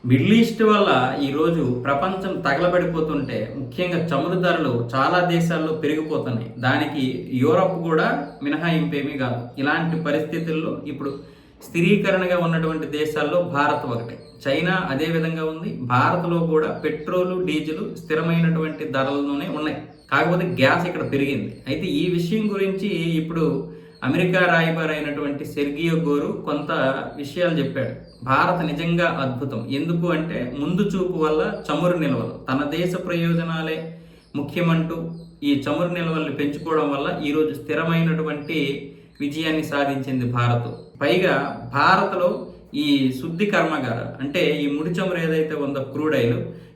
Middle east వల్ల ఈరోజు ప్రపంచం తగలబడిపోతుంటే ముఖ్యంగా చమురు ధరలు చాలా దేశాల్లో పెరిగిపోతున్నాయి. దానికి యూరప్ కూడా మినహాయింపేమీ కాదు. ఇలాంటి పరిస్థితుల్లో ఇప్పుడు స్థిరీకరణగా ఉన్నటువంటి దేశాల్లో భారత్ ఒకటి. చైనా అదే విధంగా ఉంది. భారత్లో కూడా పెట్రోలు డీజిల్ స్థిరమైనటువంటి ధరలలోనే ఉన్నాయి. కాకపోతే గ్యాస్ ఇక్కడ పెరిగింది. అయితే ఈ విషయం గురించి ఇప్పుడు అమెరికా రాయబారి అయినటువంటి సెర్గియో గోరు కొంత విషయాలు చెప్పాడు. భారత్ నిజంగా అద్భుతం. ఎందుకు అంటే ముందు చూపు వల్ల చమురు నిల్వలు, తన దేశ ప్రయోజనాలే ముఖ్యమంటూ ఈ చమురు నిల్వల్ని పెంచుకోవడం వల్ల ఈరోజు స్థిరమైనటువంటి విజయాన్ని సాధించింది భారత్. పైగా భారత్లో ఈ శుద్ధి కర్మాగారాలు అంటే ఈ ముడి చమురు ఏదైతే ఉందో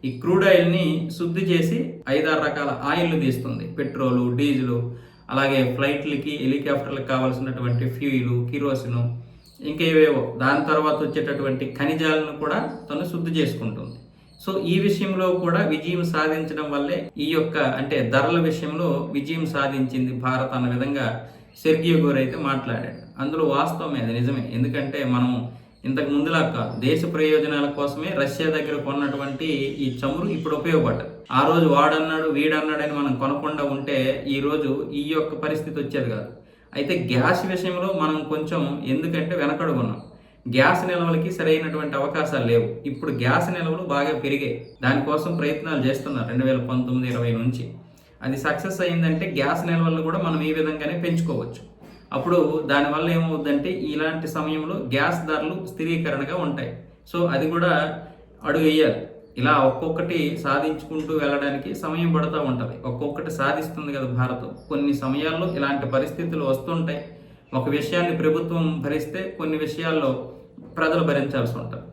ఈ క్రూడ్ ఆయిల్ని శుద్ధి చేసి 5-6 రకాల ఆయిల్లు తీస్తుంది. పెట్రోలు, డీజిలు, అలాగే ఫ్లైట్లకి, హెలికాప్టర్లకు కావాల్సినటువంటి ఫ్యూయిలు, కిరోసిను, ఇంకేవేవో దాని తర్వాత వచ్చేటటువంటి ఖనిజాలను కూడా తను శుద్ధి చేసుకుంటుంది. సో ఈ విషయంలో కూడా విజయం సాధించడం వల్లే ఈ యొక్క అంటే ధరల విషయంలో విజయం సాధించింది భారత్ అన్న విధంగా సెర్గియో గోర్ అయితే మాట్లాడాడు. అందులో వాస్తవమే, అది నిజమే. ఎందుకంటే మనం ఇంతకు ముందులా కాదు, దేశ ప్రయోజనాల కోసమే రష్యా దగ్గర కొన్నటువంటి ఈ చమురు ఇప్పుడు ఉపయోగపడ్డది. ఆ రోజు వాడన్నాడు వీడన్నాడని మనం కొనకుండా ఉంటే ఈ రోజు ఈ యొక్క పరిస్థితి వచ్చేది కాదు. అయితే గ్యాస్ విషయంలో మనం కొంచెం ఎందుకంటే వెనకడుగున్నాం. గ్యాస్ నిల్వలకి సరైనటువంటి అవకాశాలు లేవు. ఇప్పుడు గ్యాస్ నిల్వలు బాగా పెరిగాయి. దానికోసం ప్రయత్నాలు చేస్తున్నారు 2019-20 నుంచి. అది సక్సెస్ అయిందంటే గ్యాస్ నిల్వలను కూడా మనం ఈ విధంగానే పెంచుకోవచ్చు. అప్పుడు దానివల్ల ఏమవుద్దంటే ఇలాంటి సమయంలో గ్యాస్ ధరలు స్థిరీకరణగా ఉంటాయి. సో అది కూడా అడుగు వేయాలి. ఇలా ఒక్కొక్కటి సాధించుకుంటూ వెళ్ళడానికి సమయం పడుతూ ఉంటుంది. ఒక్కొక్కటి సాధిస్తుంది కదా భారత్. కొన్ని సమయాల్లో ఇలాంటి పరిస్థితులు వస్తుంటాయి. ఒక విషయాన్ని ప్రభుత్వం భరిస్తే కొన్ని విషయాల్లో ప్రజలు భరించాల్సి ఉంటుంది.